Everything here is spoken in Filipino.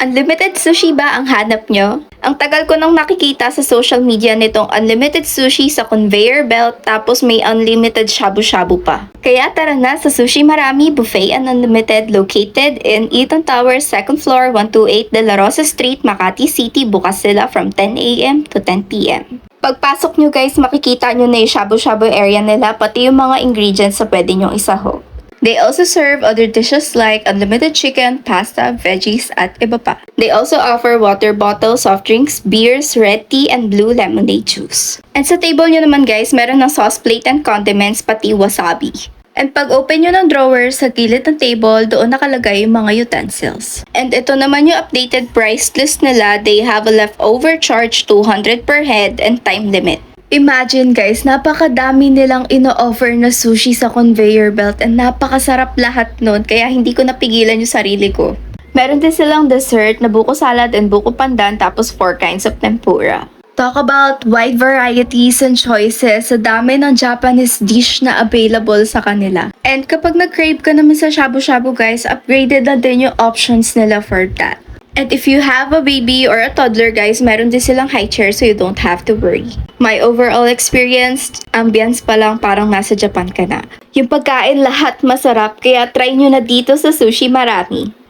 Unlimited sushi ba ang hanap nyo? Ang tagal ko nang nakikita sa social media nitong unlimited sushi sa conveyor belt tapos may unlimited shabu-shabu pa. Kaya tara na sa Sushi Marami Buffet and Unlimited located in Eaton Tower, 2nd floor, 128 De La Rosa Street, Makati City. Bukas sila from 10 a.m. to 10 p.m. Pagpasok nyo guys, makikita nyo na yung shabu-shabu area nila pati yung mga ingredients na pwede nyong isaho. They also serve other dishes like unlimited chicken, pasta, veggies, at iba pa. They also offer water bottles, soft drinks, beers, red tea, and blue lemonade juice. And sa table nyo naman guys, meron ng sauce plate and condiments, pati wasabi. And pag open nyo ng drawer sa gilid ng table, doon nakalagay yung mga utensils. And ito naman yung updated price list nila. They have a leftover charge 200 per head and time limit. Imagine guys, napakadami nilang ino-offer na sushi sa conveyor belt and napakasarap lahat nun kaya hindi ko napigilan yung sarili ko. Meron din silang dessert na buko salad and buko pandan tapos 4 kinds of tempura. Talk about wide varieties and choices, sa dami ng Japanese dish na available sa kanila. And kapag nag-crave ka naman sa shabu-shabu guys, upgraded na din yung options nila for that. And if you have a baby or a toddler guys, meron din silang high chair so you don't have to worry. My overall experience, ambience pa lang parang nasa Japan ka na. Yung pagkain lahat masarap kaya try nyo na dito sa Sushi Marami.